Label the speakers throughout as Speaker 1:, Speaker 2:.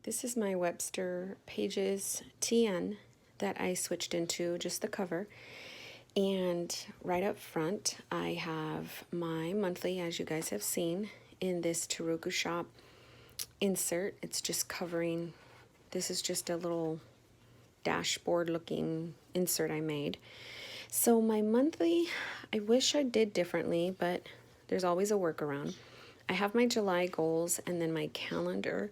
Speaker 1: This is my Webster Pages TN that I switched into just the cover. And right up front, I have my monthly, as you guys have seen, in this Taruku Shop insert. It's just covering, this is just a little dashboard looking insert I made. So my monthly, I wish I did differently, but there's always a workaround. I have my July goals and then my calendar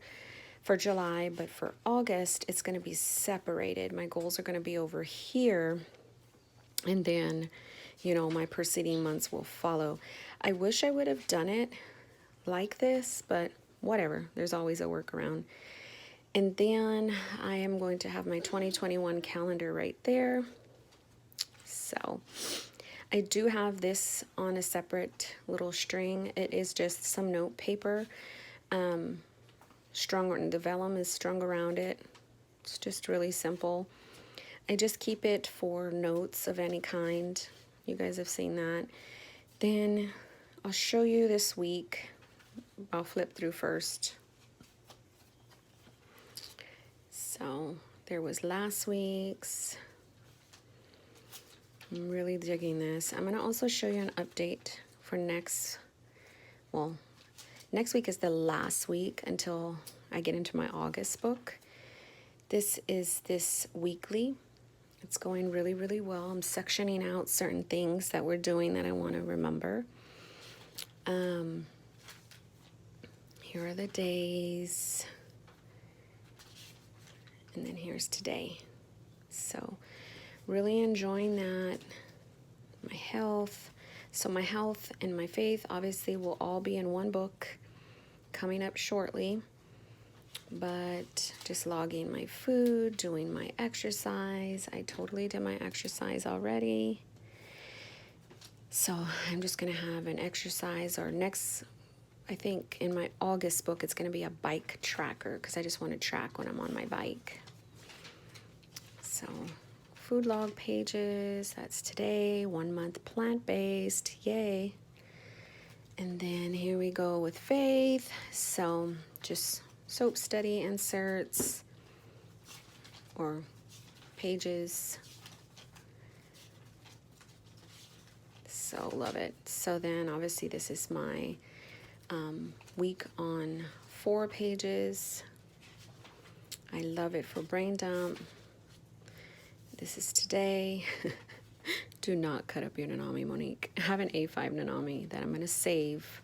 Speaker 1: for July, but for August, it's going to be separated. My goals are going to be over here, and then, my preceding months will follow. I wish I would have done it like this, but whatever. There's always a workaround. And then I am going to have my 2021 calendar right there. So I do have this on a separate little string. It is just some note paper. The vellum is strung around it. It's just really simple. I just keep it for notes of any kind. You guys have seen that. Then I'll show you this week. I'll flip through first. So there was last week's. I'm really digging this. I'm going to also show you an update for next week is the last week until I get into my August book. This is this weekly. It's going really, really well. I'm sectioning out certain things that we're doing that I want to remember. Here are the days. And then here's today. So really enjoying that. My health. So my health and my faith obviously will all be in one book coming up shortly. But just logging my food, doing my exercise. I totally did my exercise already. So I'm just going to have an exercise, or next, I think in my August book, it's going to be a bike tracker because I just want to track when I'm on my bike. So food log pages, that's today, 1 month plant-based, yay. And then here we go with faith. So just soap study inserts or pages. So love it. So then obviously this is my week on 4 pages. I love it for brain dump. This is today. Do not cut up your Nanami, Monique. I have an A5 Nanami that I'm going to save,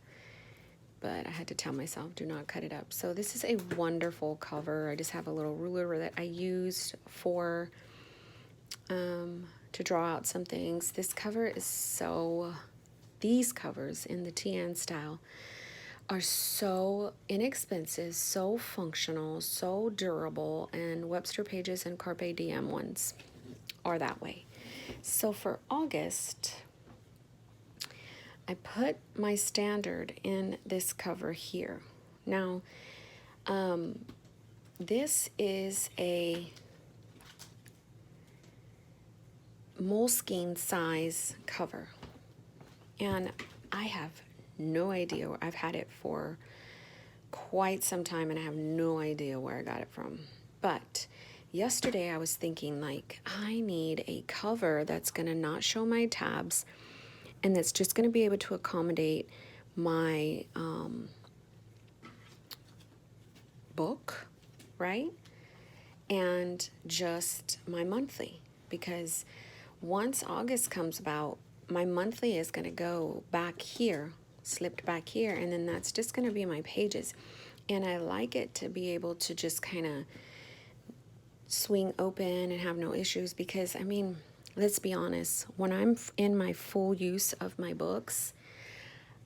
Speaker 1: but I had to tell myself, do not cut it up. So this is a wonderful cover. I just have a little ruler that I used for, to draw out some things. This cover is these covers in the TN style are so inexpensive, so functional, so durable, and Webster Pages and Carpe Diem ones are that way. So for August, I put my standard in this cover here. Now, this is a Moleskine size cover, and I have no idea. I've had it for quite some time, and I have no idea where I got it from. But yesterday I was thinking, I need a cover that's going to not show my tabs, and that's just going to be able to accommodate my book, right? And just my monthly, because once August comes about, my monthly is going to go back here, slipped back here, and then that's just going to be my pages. And I like it to be able to just kind of swing open and have no issues, because let's be honest, when I'm in my full use of my books,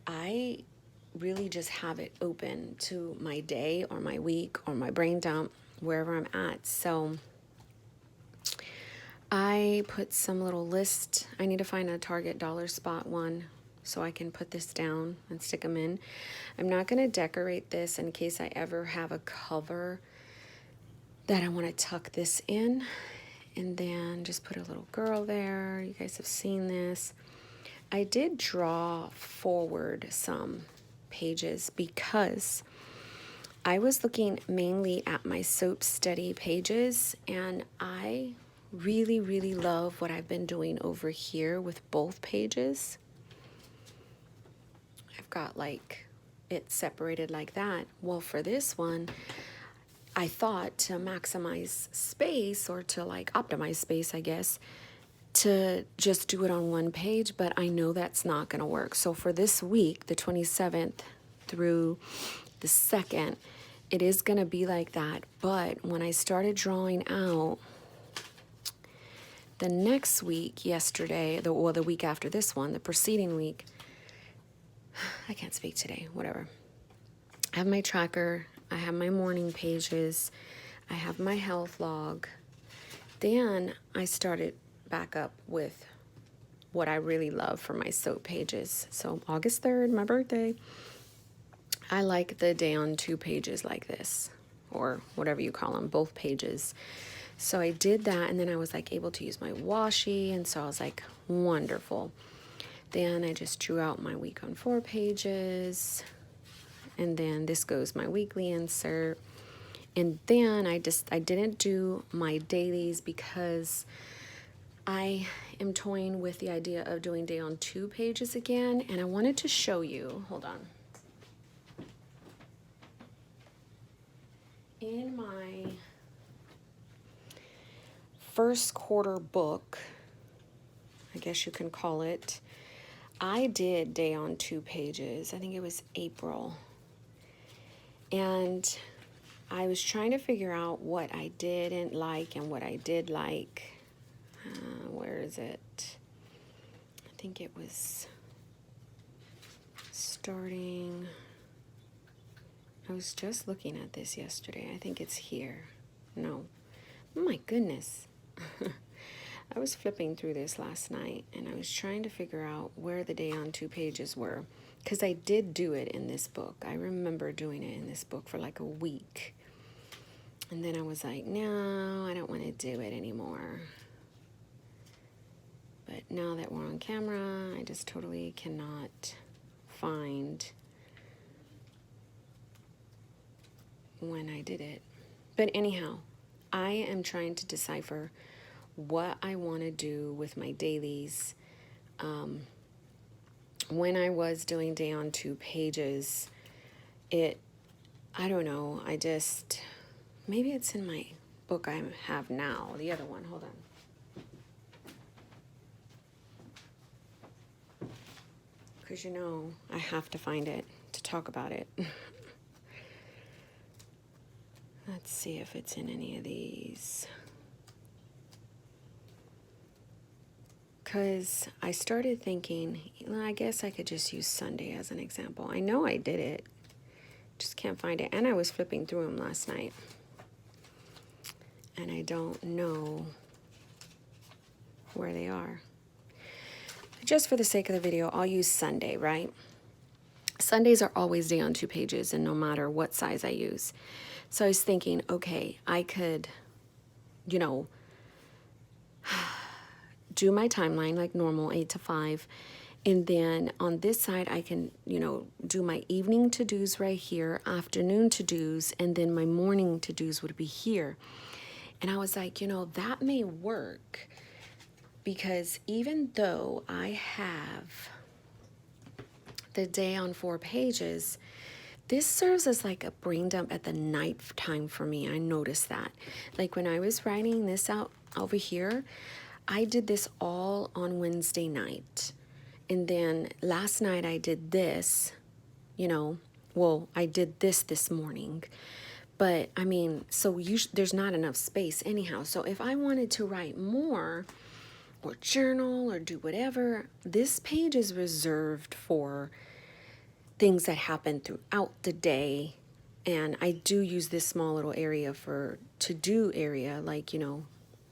Speaker 1: I really just have it open to my day or my week or my brain dump, wherever I'm at. So I put some little list. I need to find a Target dollar spot one so I can put this down and stick them in. I'm not going to decorate this in case I ever have a cover that I want to tuck this in, and then just put a little girl there. You guys have seen this. I did draw forward some pages because I was looking mainly at my soap study pages, and I really, really love what I've been doing over here with both pages. I've got like it separated like that. Well, for this one, I thought to maximize space, or to like optimize space, I guess, to just do it on one page, but I know that's not going to work. So for this week, the 27th through the 2nd, it is going to be like that. But when I started drawing out the next week, yesterday, the week after this one, the preceding week, I can't speak today, whatever. I have my tracker, I have my morning pages, I have my health log. Then I started back up with what I really love for my soap pages. So August 3rd, my birthday, I like the day on 2 pages like this, or whatever you call them, both pages. So I did that, and then I was like able to use my washi, and so I was like, wonderful. Then I just drew out my week on 4 pages, and then this goes my weekly insert. And then I didn't do my dailies because I am toying with the idea of doing day on 2 pages again, and I wanted to show you, hold on. In my first quarter book, I guess you can call it, I did day on 2 pages. I think it was April. And I was trying to figure out what I didn't like and what I did like. Where is it? I think it was starting. I was just looking at this yesterday. I think it's here. No. Oh my goodness. I was flipping through this last night, and I was trying to figure out where the day on 2 pages were, because I did do it in this book. I remember doing it in this book for like a week. And then I was like, no, I don't want to do it anymore. But now that we're on camera, I just totally cannot find when I did it. But anyhow, I am trying to decipher what I want to do with my dailies. When I was doing day on 2 pages, I don't know, maybe it's in my book I have now, the other one, hold on. Because I have to find it to talk about it. Let's see if it's in any of these. Because I started thinking, I guess I could just use Sunday as an example. I know I did it, just can't find it. And I was flipping through them last night, and I don't know where they are. Just for the sake of the video, I'll use Sunday, right? Sundays are always day on 2 pages, and no matter what size I use. So I was thinking, okay, I could, do my timeline like normal, 8 to 5. And then on this side, I can, do my evening to-dos right here, afternoon to-dos, and then my morning to-dos would be here. And I was like, that may work, because even though I have the day on 4 pages, this serves as like a brain dump at the night time for me. I noticed that. Like when I was writing this out over here, I did this all on Wednesday night. And then last night I did this, I did this morning. But I mean, so there's not enough space anyhow. So if I wanted to write more or journal or do whatever, this page is reserved for things that happen throughout the day. And I do use this small little area for to-do area, like,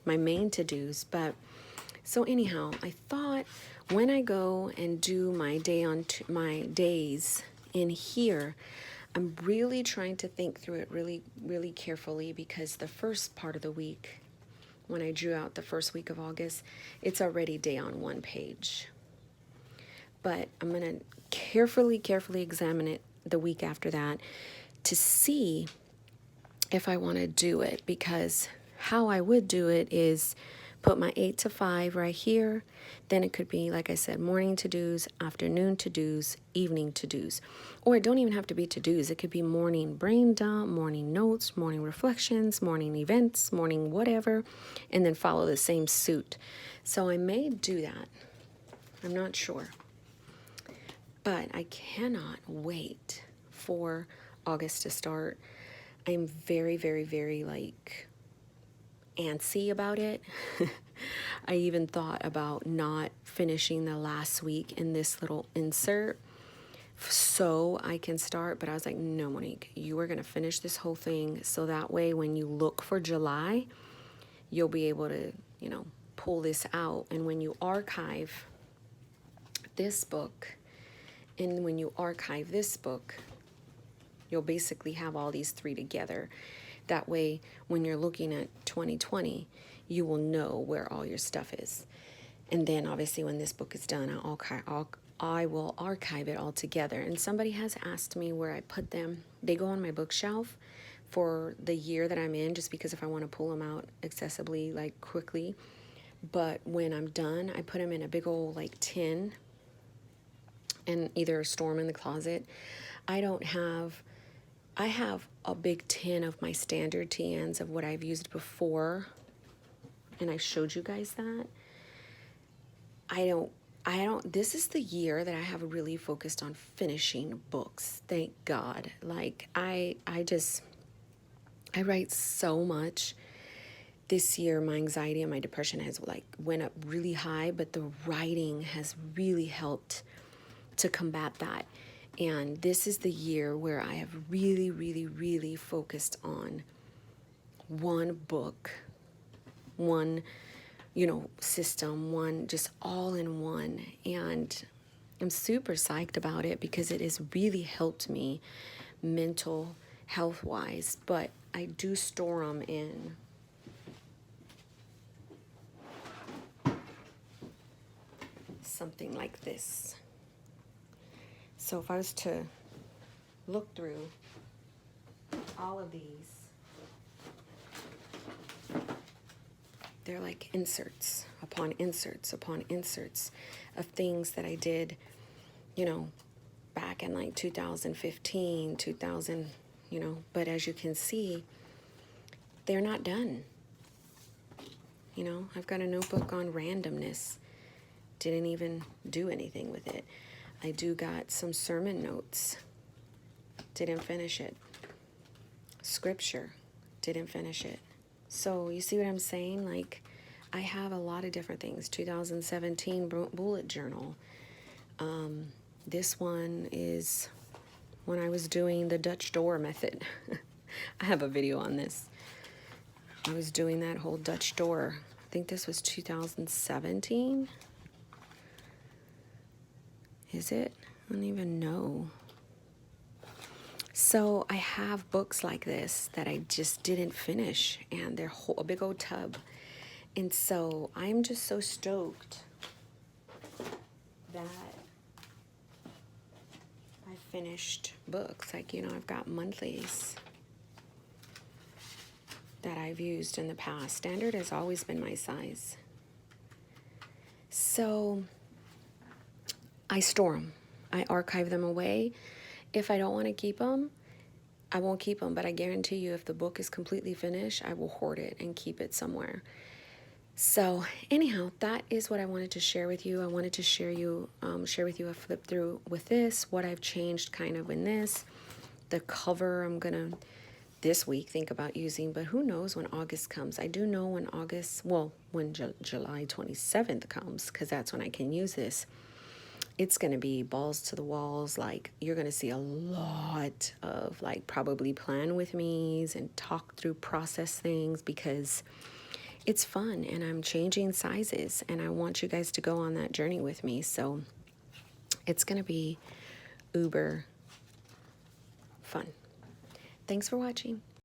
Speaker 1: my main to-dos. But so anyhow, I thought when I go and do my my days in here, I'm really trying to think through it really, really carefully, because the first part of the week, when I drew out the first week of August, it's already day on 1 page. But I'm going to carefully examine it the week after that to see if I want to do it, because how I would do it is put my 8 to 5 right here. Then it could be, like I said, morning to-dos, afternoon to-dos, evening to-dos. Or it don't even have to be to-dos. It could be morning brain dump, morning notes, morning reflections, morning events, morning whatever, and then follow the same suit. So I may do that. I'm not sure. But I cannot wait for August to start. I'm very, very, very antsy about it. I even thought about not finishing the last week in this little insert so I can start, but I was like, no, Monique, you are going to finish this whole thing so that way when you look for July, you'll be able to, pull this out. And when you archive this book, you'll basically have all these 3 together. That way, when you're looking at 2020, you will know where all your stuff is. And then, obviously, when this book is done, I will archive it all together. And somebody has asked me where I put them. They go on my bookshelf for the year that I'm in, just because if I want to pull them out accessibly, quickly. But when I'm done, I put them in a big old, tin and either store them in the closet. I have a big tin of my standard TNs of what I've used before, and I showed you guys that. This is the year that I have really focused on finishing books. Thank God. I write so much. This year, my anxiety and my depression has went up really high, but the writing has really helped to combat that. And this is the year where I have really, really, really focused on one book, one, system, one just all in one. And I'm super psyched about it because it has really helped me mental health wise. But I do store them in something like this. So if I was to look through all of these, they're like inserts upon inserts upon inserts of things that I did, back in 2015, 2000, but as you can see, they're not done. I've got a notebook on randomness. Didn't even do anything with it. I do got some sermon notes. Didn't finish it. Scripture. Didn't finish it. So you see what I'm saying? I have a lot of different things. 2017 bullet journal. This one is when I was doing the Dutch door method. I have a video on this. I was doing that whole Dutch door. I think this was 2017. Is it? I don't even know. So I have books like this that I just didn't finish, and they're a big old tub. And so I'm just so stoked that I finished books. I've got monthlies that I've used in the past. Standard has always been my size. So I store them. I archive them away. If I don't want to keep them, I won't keep them. But I guarantee you, if the book is completely finished, I will hoard it and keep it somewhere. So anyhow, that is what I wanted to share with you. I wanted to share with you a flip through with this, what I've changed kind of in this. The cover I'm going to this week think about using, but who knows when August comes. I do know when July 27th comes, because that's when I can use this. It's going to be balls to the walls. You're going to see a lot of probably plan with me's and talk through process things, because it's fun and I'm changing sizes and I want you guys to go on that journey with me. So it's going to be uber fun. Thanks for watching.